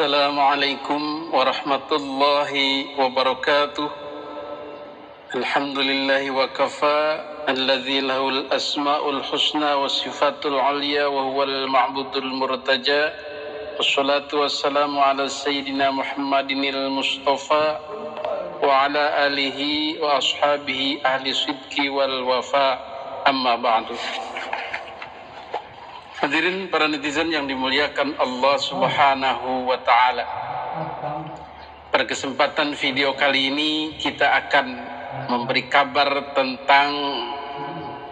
Assalamualaikum warahmatullahi wabarakatuh. Alhamdulillahi wa kafa alladzi lahul asmaul husna wa sifatul alya wa huwal ma'budul murtaja. Wassalatu wassalamu ala sayyidina Muhammadinil Mustafa wa ala alihi wa ashabihi ahli sidqi wal wafa, amma ba'du. Hadirin para netizen yang dimuliakan Allah Subhanahu wa Ta'ala, pada kesempatan video kali ini kita akan memberi kabar tentang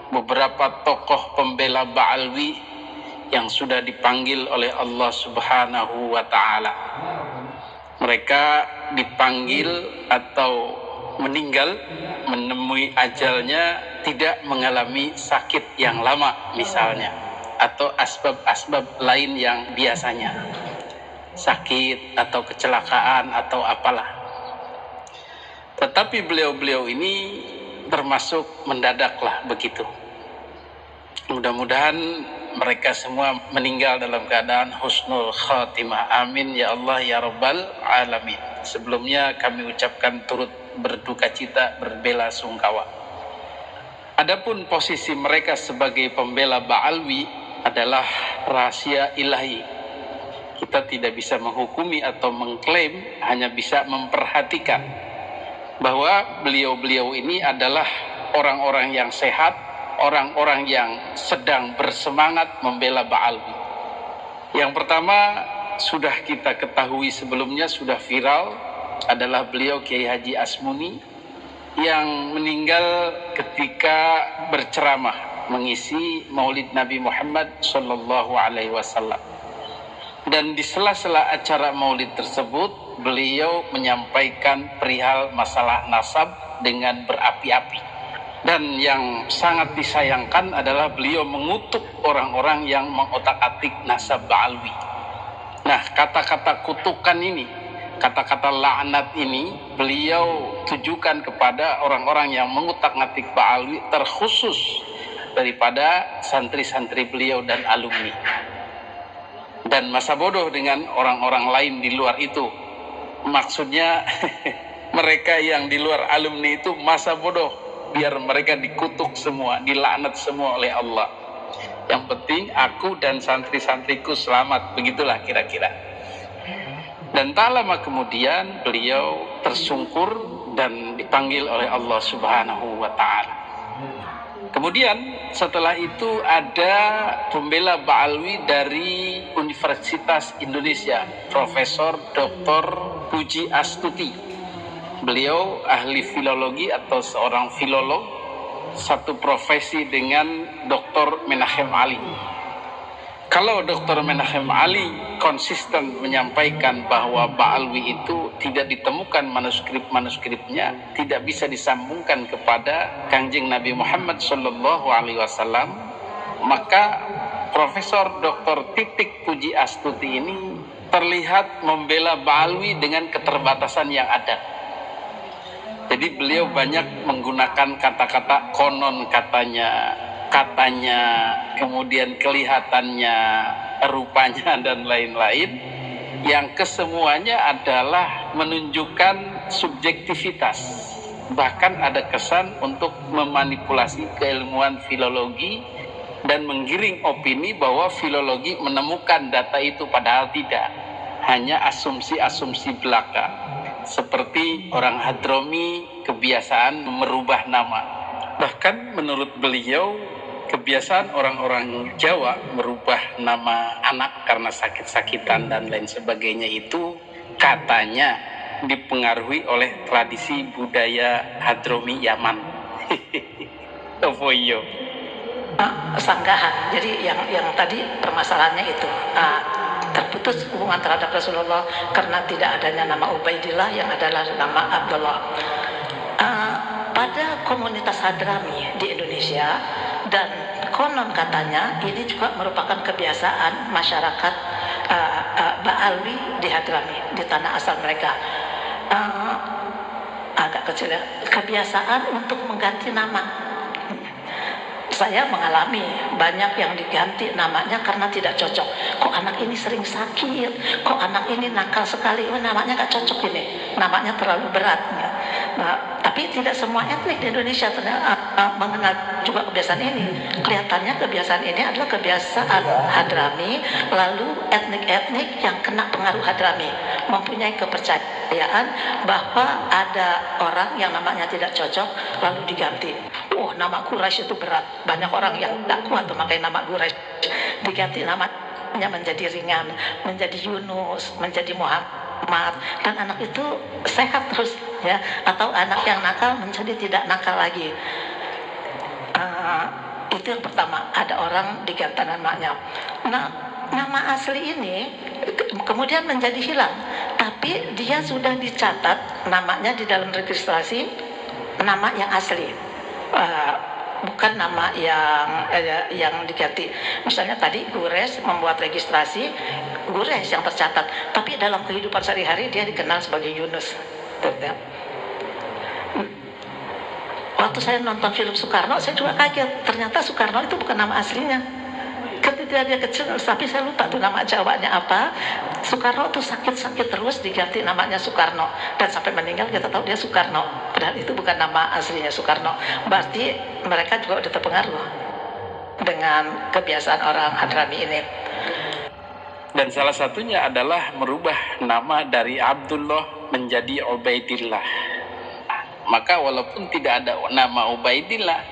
beberapa tokoh pembela Ba'alwi yang sudah dipanggil oleh Allah Subhanahu wa Ta'ala. Mereka dipanggil atau meninggal menemui ajalnya tidak mengalami sakit yang lama misalnya, atau asbab-asbab lain yang biasanya sakit atau kecelakaan atau apalah. Tetapi beliau-beliau ini termasuk mendadaklah begitu. Mudah-mudahan mereka semua meninggal dalam keadaan husnul khatimah. Amin ya Allah ya Rabbal alamin. Sebelumnya kami ucapkan turut berduka cita, berbela sungkawa. Adapun posisi mereka sebagai pembela Ba'alwi adalah rahasia ilahi. Kita tidak bisa menghukumi atau mengklaim, hanya bisa memperhatikan bahwa beliau-beliau ini adalah orang-orang yang sehat, orang-orang yang sedang bersemangat membela Ba'alwi. Yang pertama sudah kita ketahui sebelumnya, sudah viral, adalah beliau Kiai Haji Asmuni yang meninggal ketika berceramah mengisi Maulid Nabi Muhammad Sallallahu Alaihi Wasallam. Dan di sela-sela acara Maulid tersebut, beliau menyampaikan perihal masalah nasab dengan berapi-api. Dan yang sangat disayangkan adalah beliau mengutuk orang-orang yang mengotak-atik nasab Ba'alwi. Nah, kata-kata kutukan ini, kata-kata laknat ini, beliau tujukan kepada orang-orang yang mengotak-atik Ba'alwi, terkhusus daripada santri-santri beliau dan alumni, dan masa bodoh dengan orang-orang lain di luar itu. Maksudnya mereka yang di luar alumni itu masa bodoh, biar mereka dikutuk semua, dilaknat semua oleh Allah. Yang penting aku dan santri-santriku selamat, begitulah kira-kira. Dan tak lama kemudian beliau tersungkur dan dipanggil oleh Allah Subhanahu wa Ta'ala. Kemudian setelah itu ada pembela Ba'alwi dari Universitas Indonesia, Profesor Dr. Puji Astuti. Beliau ahli filologi atau seorang filolog, satu profesi dengan Dr. Menachem Ali. Kalau Dr. Menachem Ali konsisten menyampaikan bahwa Ba'alwi itu tidak ditemukan manuskrip-manuskripnya, tidak bisa disambungkan kepada Kangjeng Nabi Muhammad Sallallahu Alaihi Wasallam, maka Profesor Dr. Titik Puji Astuti ini terlihat membela Ba'alwi dengan keterbatasan yang ada. Jadi beliau banyak menggunakan kata-kata konon katanya, kemudian kelihatannya, rupanya, dan lain-lain, yang kesemuanya adalah menunjukkan subjektivitas. Bahkan ada kesan untuk memanipulasi keilmuan filologi dan menggiring opini bahwa filologi menemukan data itu, padahal tidak, hanya asumsi-asumsi belaka. Seperti orang Hadromi kebiasaan merubah nama. Bahkan menurut beliau, kebiasaan orang-orang Jawa merubah nama anak karena sakit-sakitan dan lain sebagainya itu katanya dipengaruhi oleh tradisi budaya Hadromi Yaman. Tofoyo. Sanggahan. Jadi yang tadi permasalahannya itu terputus hubungan terhadap Rasulullah karena tidak adanya nama Ubaidillah, yang adalah nama Abdullah. Pada komunitas Hadrami di Indonesia, dan konon katanya ini juga merupakan kebiasaan masyarakat Ba'alwi di Hadrami, di tanah asal mereka. Agak kecil ya, kebiasaan untuk mengganti nama. Saya mengalami banyak yang diganti namanya karena tidak cocok. Kok kok anak ini sering sakit, kok anak ini nakal sekali, namanya nggak cocok ini, namanya terlalu berat. Ya. Nah, tapi tidak semua etnik di Indonesia mengenal juga kebiasaan ini. Kelihatannya kebiasaan ini adalah kebiasaan Hadrami, lalu etnik-etnik yang kena pengaruh Hadrami mempunyai kepercayaan bahwa ada orang yang namanya tidak cocok lalu diganti. Oh, nama Quraisy itu berat, banyak orang yang tidak kuat memakai nama Quraisy, diganti namanya menjadi ringan, menjadi Yunus, menjadi Muhammad, dan anak itu sehat terus ya, atau anak yang nakal menjadi tidak nakal lagi. Itu yang pertama, ada orang diganti namanya. Nah, nama asli ini kemudian menjadi hilang, tapi dia sudah dicatat namanya di dalam registrasi nama yang asli, bukan nama yang diganti. Misalnya tadi Gures membuat registrasi Gures yang tercatat, tapi dalam kehidupan sehari-hari dia dikenal sebagai Yunus. Waktu saya nonton film Soekarno, saya juga kaget. Ternyata Soekarno itu bukan nama aslinya. Ketika dia kecil, tapi saya lupa tuh nama Jawanya apa. Soekarno tuh sakit-sakit terus diganti namanya Soekarno. Dan sampai meninggal kita tahu dia Soekarno. Padahal itu bukan nama aslinya Soekarno. Berarti mereka juga udah terpengaruh dengan kebiasaan orang Hadrami ini. Dan salah satunya adalah merubah nama dari Abdullah menjadi Ubaidillah. Maka walaupun tidak ada nama Ubaidillah,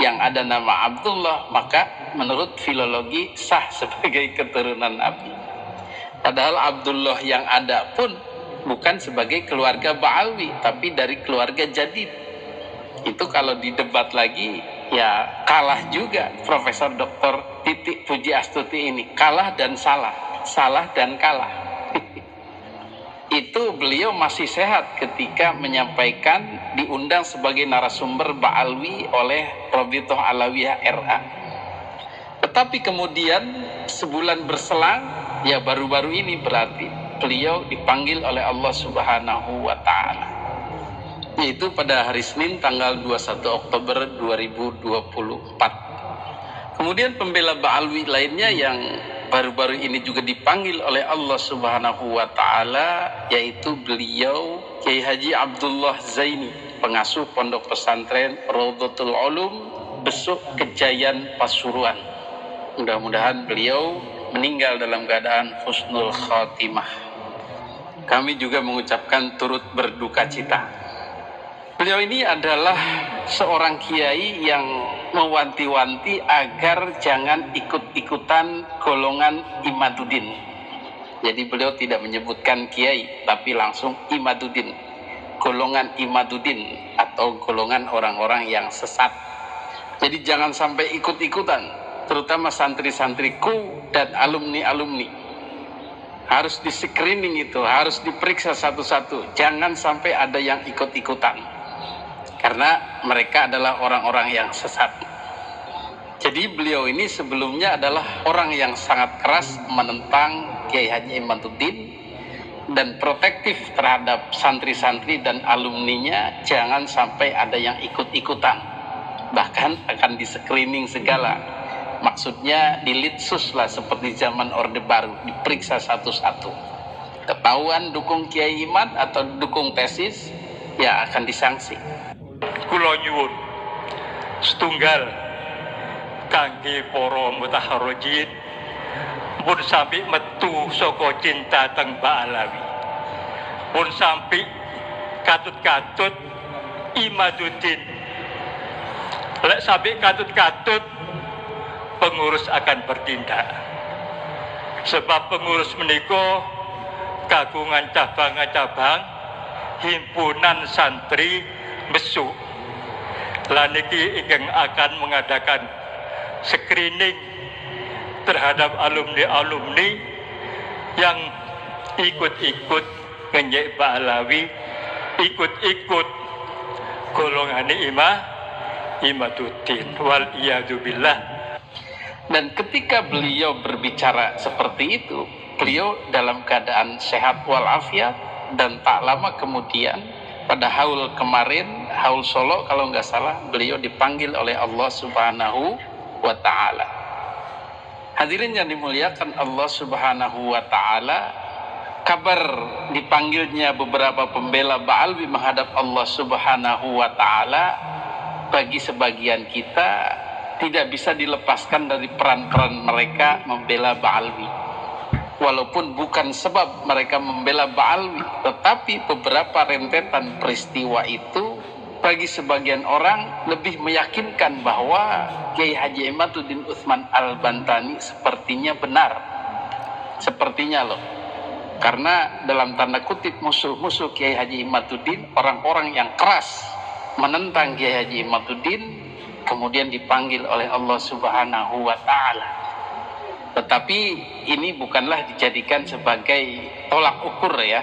yang ada nama Abdullah, maka menurut filologi sah sebagai keturunan Nabi. Padahal Abdullah yang ada pun bukan sebagai keluarga Ba'alwi, tapi dari keluarga Jadid. Itu kalau didebat lagi, ya kalah juga Profesor Dr. Titik Puji Astuti ini. Kalah dan salah, salah dan kalah. Itu beliau masih sehat ketika menyampaikan, diundang sebagai narasumber Ba'alwi oleh Rabithah Alawiyah RA. Tetapi kemudian sebulan berselang, ya baru-baru ini berarti beliau dipanggil oleh Allah Subhanahu wa Ta'ala, yaitu pada hari Senin tanggal 21 Oktober 2024. Kemudian pembela Ba'alwi lainnya yang baru-baru ini juga dipanggil oleh Allah Subhanahu wa Ta'ala, yaitu beliau Kiai Haji Abdullah Zaini, pengasuh pondok pesantren Raudhatul Ulum Besuk Kejayan Pasuruan. Mudah-mudahan beliau meninggal dalam keadaan husnul khatimah. Kami juga mengucapkan turut berduka cita. Beliau ini adalah seorang kiai yang mewanti-wanti agar jangan ikut-ikutan golongan Imaduddin. Jadi beliau tidak menyebutkan kiai, tapi langsung Imaduddin, golongan Imaduddin atau golongan orang-orang yang sesat. Jadi jangan sampai ikut-ikutan, terutama santri-santriku dan alumni-alumni. Harus di screening itu, harus diperiksa satu-satu, jangan sampai ada yang ikut-ikutan. Karena mereka adalah orang-orang yang sesat. Jadi beliau ini sebelumnya adalah orang yang sangat keras menentang Kiai Haji Imaduddin dan protektif terhadap santri-santri dan alumninya, jangan sampai ada yang ikut-ikutan. Bahkan akan di screening segala. Maksudnya dilitsus lah, seperti zaman Orde Baru, diperiksa satu-satu. Ketahuan dukung Kiai Imad atau dukung tesis, ya akan disanksi. Kula nyuwun setunggal kangge para mutaharrijin pun sampai metu saka cinta teng Ba'alawi, pun sampai katut-katut Imaduddin, lek sampai katut-katut pengurus akan bertindak, sebab pengurus menika kagungan cabang-cabang himpunan santri Besuk. Lan iki ingkang akan mengadakan screening terhadap alumni-alumni yang ikut-ikut ngenyek Ba'alawi, ikut-ikut golongan Imaduddin wal iyadzubillah. Dan ketika beliau berbicara seperti itu, beliau dalam keadaan sehat walafiat, dan tak lama kemudian pada haul kemarin, haul Solo kalau nggak salah, beliau dipanggil oleh Allah Subhanahu wa Ta'ala. Hadirin yang dimuliakan Allah Subhanahu wa taala, kabar dipanggilnya beberapa pembela Ba'alwi menghadap Allah Subhanahu wa taala bagi sebagian kita tidak bisa dilepaskan dari peran-peran mereka membela Ba'alwi. Walaupun bukan sebab mereka membela Ba'alwi, tetapi beberapa rentetan peristiwa itu bagi sebagian orang lebih meyakinkan bahwa Kiai Haji Imaduddin Utsman Al-Bantani sepertinya benar. Sepertinya loh. Karena dalam tanda kutip musuh-musuh Kiai Haji Imaduddin, orang-orang yang keras menentang Kiai Haji Imaduddin, kemudian dipanggil oleh Allah Subhanahu wa taala. Tetapi ini bukanlah dijadikan sebagai tolak ukur ya.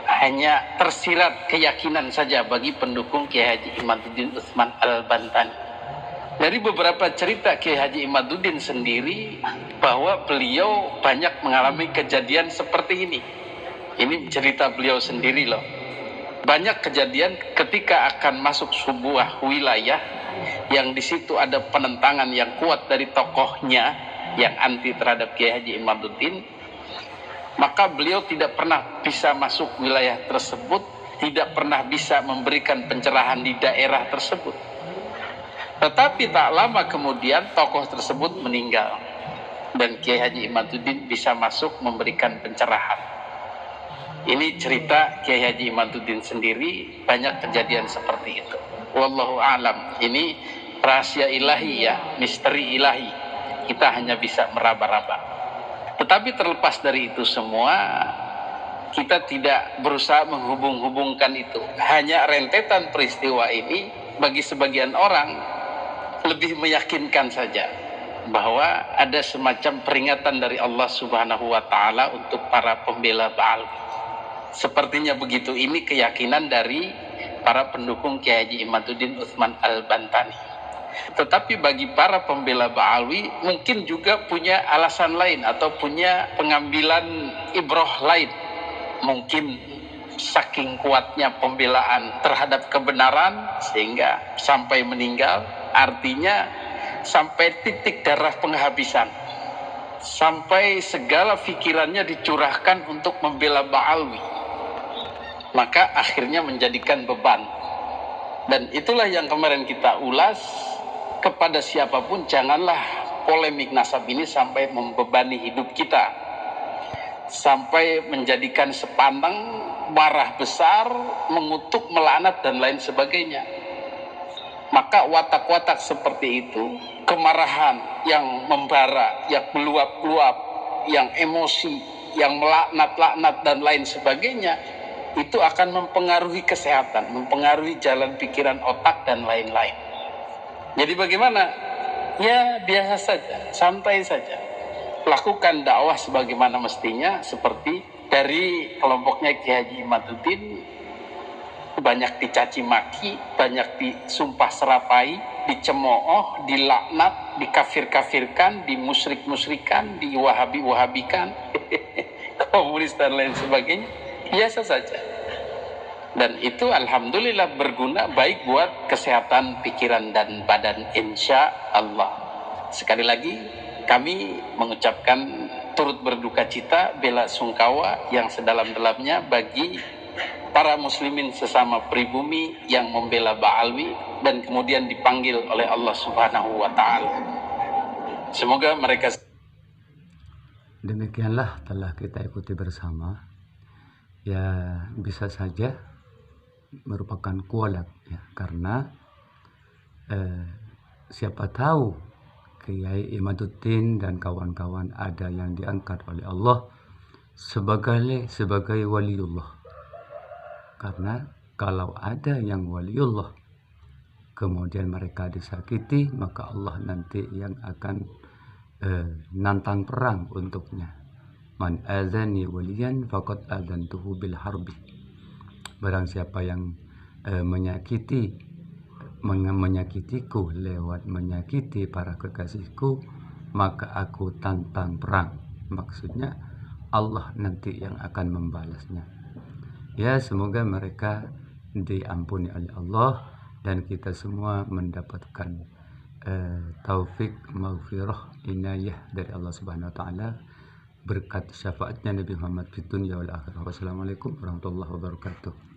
Hanya tersirat keyakinan saja bagi pendukung Kiai Haji Imaduddin Utsman Al-Bantani. Dari beberapa cerita Kiai Haji Imaduddin sendiri, bahwa beliau banyak mengalami kejadian seperti ini. Ini cerita beliau sendiri loh. Banyak kejadian ketika akan masuk sebuah wilayah yang di situ ada penentangan yang kuat dari tokohnya yang anti terhadap Kiai Haji Imaduddin, maka beliau tidak pernah bisa masuk wilayah tersebut, tidak pernah bisa memberikan pencerahan di daerah tersebut. Tetapi tak lama kemudian tokoh tersebut meninggal dan Kiai Haji Imaduddin bisa masuk memberikan pencerahan. Ini cerita Kiai Haji Imaduddin sendiri, banyak kejadian seperti itu. Wallahu a'lam. Ini rahasia ilahi ya, misteri ilahi. Kita hanya bisa meraba-raba. Tetapi terlepas dari itu semua, kita tidak berusaha menghubung-hubungkan itu. Hanya rentetan peristiwa ini bagi sebagian orang lebih meyakinkan saja bahwa ada semacam peringatan dari Allah Subhanahu wa taala untuk para pembela Ba'alwi. Sepertinya begitu, ini keyakinan dari para pendukung Kiai Haji Imaduddin Utsman Al-Bantani. Tetapi bagi para pembela Ba'alwi mungkin juga punya alasan lain atau punya pengambilan ibroh lain. Mungkin saking kuatnya pembelaan terhadap kebenaran sehingga sampai meninggal, artinya sampai titik darah penghabisan, sampai segala pikirannya dicurahkan untuk membela Ba'alwi, maka akhirnya menjadikan beban. Dan itulah yang kemarin kita ulas, kepada siapapun janganlah polemik nasab ini sampai membebani hidup kita, sampai menjadikan sepandang, marah besar, mengutuk, melaknat dan lain sebagainya. Maka watak-watak seperti itu, kemarahan yang membara, yang meluap-luap, yang emosi, yang melaknat-laknat dan lain sebagainya, itu akan mempengaruhi kesehatan, mempengaruhi jalan pikiran otak dan lain-lain. Jadi bagaimana? Ya biasa saja, santai saja. Lakukan dakwah sebagaimana mestinya, seperti dari kelompoknya Kiai Haji Imaduddin, banyak dicaci maki, banyak disumpah serapai, dicemooh, dilaknat, dikafir-kafirkan, dimusyrik-musyrikan, diwahabi-wahabikan, komunis dan lain sebagainya. Biasa saja. Dan itu alhamdulillah berguna baik buat kesehatan pikiran dan badan, insya Allah. Sekali lagi kami mengucapkan turut berduka cita, bela sungkawa yang sedalam-dalamnya bagi para muslimin sesama pribumi yang membela Ba'alwi dan kemudian dipanggil oleh Allah Subhanahu wa taala. Semoga mereka. Demikianlah telah kita ikuti bersama. Ya bisa saja merupakan kualat ya, karena siapa tahu Kiai Imaduddin dan kawan-kawan ada yang diangkat oleh Allah sebagai waliullah. Karena kalau ada yang waliullah kemudian mereka disakiti, maka Allah nanti yang akan nantang perang untuknya. Man azani waliyan faqad adantuhu bil harbi. Barang siapa yang menyakitiku lewat menyakiti para kekasihku, maka aku tantang perang. Maksudnya Allah nanti yang akan membalasnya. Ya, semoga mereka diampuni oleh Allah dan kita semua mendapatkan taufik, maghfirah, inayah dari Allah Subhanahu wa taala berkat syafaatnya Nabi Muhammad fid dunya wal akhirah. Wassalamualaikum warahmatullahi wabarakatuh.